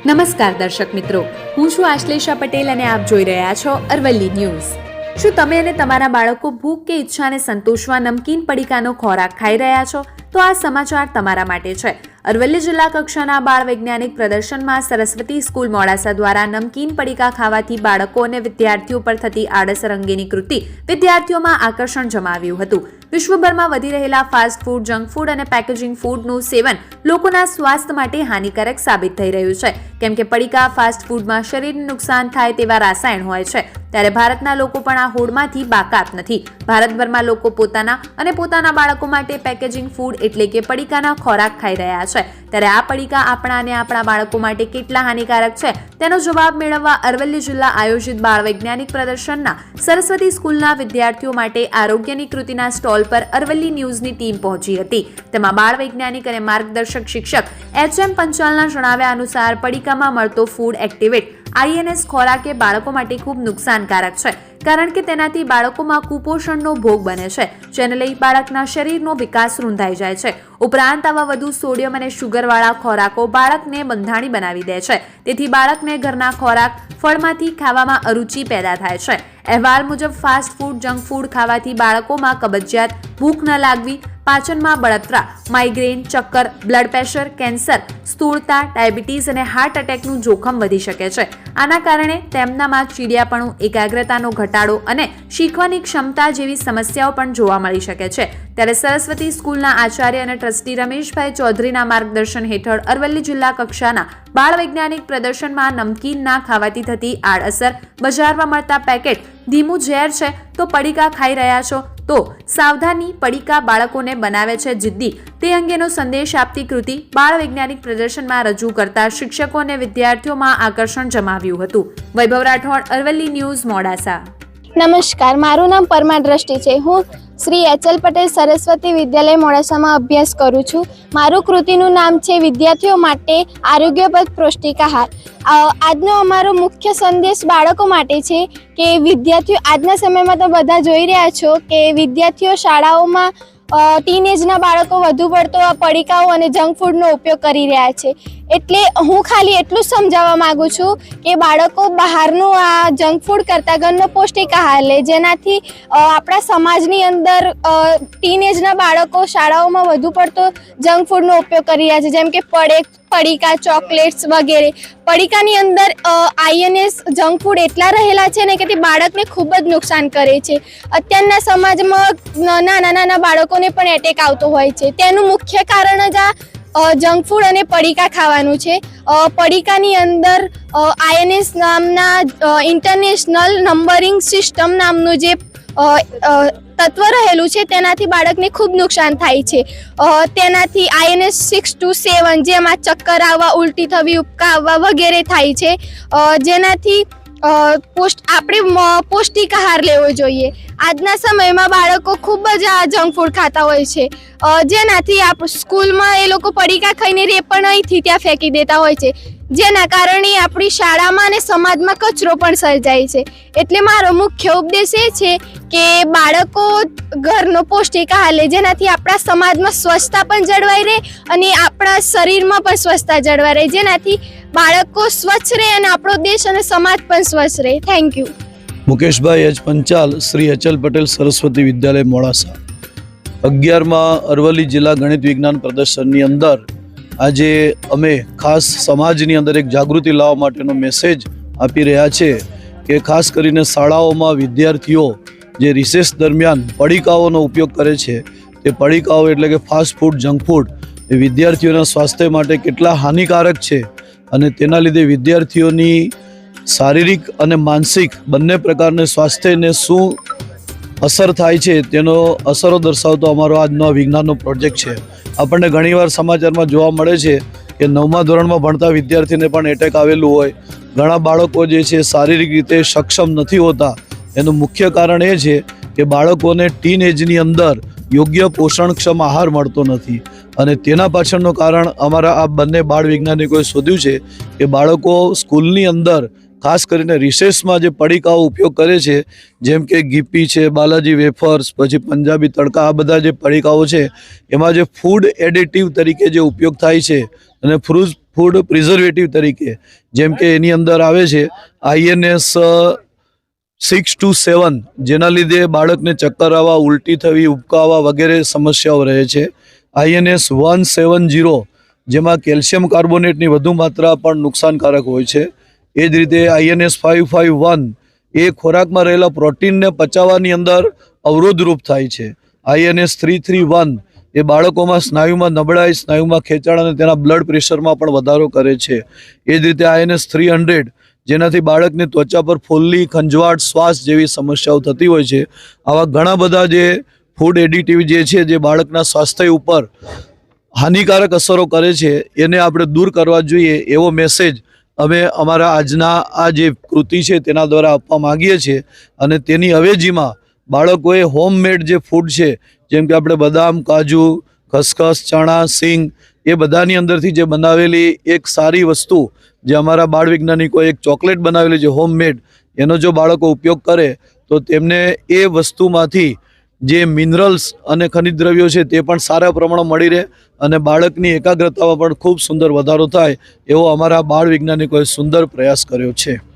નમસ્કાર દર્શક મિત્રો, હું છું આશ્લેષા પટેલ અને આપ જોઈ રહ્યા છો અરવલ્લી ન્યૂઝ। શું તમે અને તમારા બાળકો ભૂખ કે ઈચ્છાને સંતોષવા નમકીન પડીકાનો ખોરાક ખાઈ રહ્યા છો? તો આ સમાચાર તમારા માટે છે। અરવલ્લી જિલ્લા કક્ષાના બાળ વૈજ્ઞાનિક પ્રદર્શનમાં સરસ્વતી સ્કૂલ મોડાસા દ્વારા નમકીન પડીકા ખાવાથી બાળકો અને વિદ્યાર્થીઓ પર થતી આડઅસર અંગેની કૃતિ વિદ્યાર્થીઓમાં આકર્ષણ જમાવ્યું હતું। વિશ્વભરમાં વધી રહેલા ફાસ્ટ ફૂડ, જંક ફૂડ અને પેકેજિંગ ફૂડનું સેવન લોકોના સ્વાસ્થ્ય માટે હાનિકારક સાબિત થઈ રહ્યું છે, કેમ કે પડીકા ફાસ્ટ ફૂડમાં શરીરને નુકસાન થાય તેવા રાસાયણ હોય છે। ત્યારે ભારતના લોકો પણ આ હોડમાંથી બાકાત નથી। ભારતભરમાં લોકો પોતાના અને પોતાના બાળકો માટે પેકેજિંગ ફૂડ એટલે કે પડીકાના ખોરાક ખાઈ રહ્યા છે। ત્યારે આ પડીકા આપણા અને આપણા બાળકો માટે કેટલા હાનિકારક છે તેનો જવાબ મેળવવા અરવલ્લી જિલ્લા આયોજિત બાળ વૈજ્ઞાનિક પ્રદર્શનના સરસ્વતી સ્કૂલના વિદ્યાર્થીઓ માટે આરોગ્યની કૃતિના સ્ટોલ પર અરવલ્લી ન્યૂઝની ટીમ પહોંચી હતી। તેમાં બાળ વૈજ્ઞાનિક અને માર્ગદર્શક શિક્ષક HM પંચાલના જણાવ્યા અનુસાર પડીકામાં મળતો ફૂડ એક્ટિવેટ INS ખોરાક એ બાળકો માટે ખૂબ નુકસાનકારક છે, કારણ કે તેનાથી બાળકોમાં કુપોષણનો ભોગ બને છે, જેને લઈ બાળકના શરીરનો વિકાસ રૂંધાઈ જાય છે। ઉપરાંત આવા વધુ સોડિયમ અને શુગરવાળા ખોરાકો બાળકને બંધાણી બનાવી દે છે, તેથી બાળકને ઘરના ખોરાક ફળમાંથી ખાવામાં અરુચિ પેદા થાય છે। અહેવાલ મુજબ ફાસ્ટ ફૂડ, જંક ફૂડ ખાવાથી બાળકોમાં કબજિયાત, ભૂખ ન લાગવી, પાચનમાં બળતરા, માઇગ્રેન, ચક્કર, બ્લડ પ્રેશર, કેન્સર, સ્થૂળતા, ડાયાબિટીસ અને હાર્ટ એટેકનું જોખમ વધી શકે છે। આના કારણે તેમનામાં ચીડિયાપણું, એકાગ્રતાનો ઘટાડો અને શીખવાની ક્ષમતા જેવી સમસ્યાઓ પણ જોવા મળી શકે છે। ત્યારે સરસ્વતી સ્કૂલના આચાર્ય અને ટ્રસ્ટી રમેશભાઈ ચૌધરીના માર્ગદર્શન હેઠળ અરવલ્લી જિલ્લા કક્ષાના બાળ વૈજ્ઞાનિક પ્રદર્શનમાં નમકીન ના ખાવાથી થતી આડઅસર, બજારમાં મળતા પેકેટ ધીમું ઝેર છે તો પડીકા ખાઈ રહ્યા છો તો સાવધાની, પડીકા બાળકોને બનાવે છે જિદ્દી, તે અંગેનો સંદેશ આપતી કૃતિ બાળ વૈજ્ઞાનિક પ્રદર્શનમાં રજૂ કરતા શિક્ષકો અને વિદ્યાર્થીઓમાં આકર્ષણ જમાવ્યું હતું। વૈભવ રાઠોડ, અરવલ્લી ન્યૂઝ, મોડાસા। નમસ્કાર, મારું નામ પરમાર દ્રષ્ટિ છે। હું શ્રી HL પટેલ સરસ્વતી વિદ્યાલય મોડાસામાં અભ્યાસ કરું છું। મારું કૃતિનું નામ છે વિદ્યાર્થીઓ માટે આરોગ્યપ્રદ પૌષ્ટિક આહાર। આજનો અમારો મુખ્ય સંદેશ બાળકો માટે છે કે વિદ્યાર્થીઓ આજના સમયમાં તો બધા જોઈ રહ્યા છો કે વિદ્યાર્થીઓ શાળાઓમાં ટીનેજના બાળકો વધુ પડતો આ પડીકાઓ અને જંક ફૂડનો ઉપયોગ કરી રહ્યા છે। એટલે હું ખાલી એટલું જ સમજાવવા માગું છું કે બાળકો બહારનું આ જંક ફૂડ કરતાં ઘરનો પૌષ્ટિક આહાર લે, જેનાથી આપણા સમાજની અંદર ટીનેજના બાળકો શાળાઓમાં વધુ પડતો જંક ફૂડનો ઉપયોગ કરી રહ્યા છે, જેમ કે પડીકા, ચોકલેટ્સ વગેરે। પડીકાની અંદર INS જંક ફૂડ એટલા રહેલા છે ને કે તે બાળકને ખૂબ જ નુકસાન કરે છે। અત્યારના સમાજમાં નાના બાળકોને પણ એટેક આવતો હોય છે। તેનું મુખ્ય કારણ જ આ જંક ફૂડ અને પડીકા ખાવાનું છે। પડીકાની અંદર INS નામના ઇન્ટરનેશનલ નંબરિંગ સિસ્ટમ નામનું જે તત્વ રહેલું છે તેનાથી બાળકને ખૂબ નુકસાન થાય છે। તેનાથી INS 6 to 7 જેમાં ચક્કર આવવા, ઉલટી થવી, ઉબકા આવવા વગેરે થાય છે, જેનાથી આપણે પૌષ્ટિક આહાર લેવો જોઈએ। આજના સમયમાં બાળકો ખૂબ જ આ જંક ફૂડ ખાતા હોય છે, જેનાથી સ્કૂલમાં એ લોકો પડીકા ખાઈને રે પણ અહીંથી ત્યાં ફેંકી દેતા હોય છે, જેના કારણે આપણી શાળામાં અને સમાજમાં કચરો પણ સર્જાય છે। એટલે મારો મુખ્ય ઉપદેશ એ છે કે બાળકો ઘરનો પૌષ્ટિક આહાર લે, જેનાથી આપણા સમાજમાં સ્વચ્છતા પણ જળવાઈ રહે અને આપણા શરીરમાં પણ સ્વચ્છતા જળવાઈ રહે, જેનાથી બાળકો સ્વચ્છ રહે અને આપણો દેશ અને સમાજ પણ સ્વચ્છ રહે। Thank you. Mukeshbhai H. Panchal, Shri HL Patel Saraswati Vidyalaya Modasa. 11માં અરવલ્લી જિલ્લા ગણિત વિજ્ઞાન પ્રદર્શનની અંદર આજે અમે ખાસ સમાજની અંદર એક જાગૃતિ લાવવા માટેનો મેસેજ આપી રહ્યા છે કે ખાસ કરીને શાળાઓમાં વિદ્યાર્થીઓ જે રિસેસ દરમિયાન પડીકાઓનો ઉપયોગ કરે છે, તે પડીકાઓ એટલે કે ફાસ્ટ ફૂડ, જંક ફૂડ એ વિદ્યાર્થીઓના સ્વાસ્થ્ય માટે કેટલા હાનિકારક છે અને તેના લીધે વિદ્યાર્થીઓની શારીરિક અને માનસિક બંને પ્રકારના સ્વાસ્થ્યને શું અસર થાય છે તેનો અસરો દર્શાવતો અમારો આજનો વિજ્ઞાનનો પ્રોજેક્ટ છે। આપણને ઘણીવાર સમાચારમાં જોવા મળે છે કે 9મા ધોરણમાં ભણતા વિદ્યાર્થીને પણ એટેક આવેલું હોય। ઘણા બાળકો જે છે શારીરિક રીતે સક્ષમ નથી હોતા। એનું મુખ્ય કારણ એ છે કે બાળકોને ટીન એજની અંદર યોગ્ય પોષણક્ષમ આહાર મળતો નથી અને તેના પાછળનું કારણ અમારા આ બંને બાળ વૈજ્ઞાનિકોએ શોધ્યું છે કે બાળકો સ્કૂલની અંદર ખાસ કરીને રિસેસમાં જે પડીકાઓ ઉપયોગ કરે છે, જેમ કે ગીપી છે, બાલાજી વેફર્સ, પછી પંજાબી તડકા, આ બધા જે પડીકાઓ છે એમાં જે ફૂડ એડિટિવ તરીકે જે ઉપયોગ થાય છે અને ફૂડ પ્રિઝર્વેટિવ તરીકે, જેમ કે એની અંદર આવે છે INS 6 to 7, જેના લીધે બાળકને ચક્કર આવવા, ઉલટી થવી, ઉબકા આવવા વગેરે સમસ્યાઓ રહે છે. INS 170, જેમાં કેલ્શિયમ કાર્બોનેટની વધુ માત્રા પણ નુકસાનકારક હોય છે. એ જ રીતે INS 551 એ ખોરાકમાં રહેલા પ્રોટીનને પચાવવાની અંદર અવરોધરૂપ થાય છે. INS 331 એ બાળકોમાં સ્નાયુમાં નબળાઈ, સ્નાયુમાં ખેંચાણ અને તેના બ્લડ પ્રેશરમાં પણ વધારો કરે છે. એ જ રીતે INS 300, જેનાથી બાળકની ત્વચા પર ફોલ્લી, ખંજવાળ, શ્વાસ જેવી સમસ્યાઓ થતી હોય છે. આવા ઘણા બધા જે ફૂડ એડિટિવ જે છે, જે બાળકના સ્વાસ્થ્ય ઉપર હાનિકારક અસરો કરે છે, એને આપણે દૂર કરવા જોઈએ એવો મેસેજ અમે અમારા આજના આ જે કૃતિ છે તેના દ્વારા આપવા માગીએ છીએ. અને તેની અવેજીમાં બાળકોએ હોમમેડ જે ફૂડ છે, જેમ કે આપણે બદામ, કાજુ, ખસખસ, ચણા, સિંગ, એ બધાની અંદરથી જે બનાવેલી એક સારી વસ્તુ, જે અમારા બાળ વૈજ્ઞાનિકોએ એક ચોકલેટ બનાવેલી છે હોમમેડ, એનો જો બાળકો ઉપયોગ કરે તો તેમને એ વસ્તુમાંથી જે મિનરલ્સ અને ખનિજ દ્રવ્યો છે તે પણ સારા પ્રમાણમાં મળી રહે અને બાળકની એકાગ્રતામાં પણ ખૂબ સુંદર વધારો થાય એવો અમારા બાળ વૈજ્ઞાનિકોએ સુંદર પ્રયાસ કર્યો છે.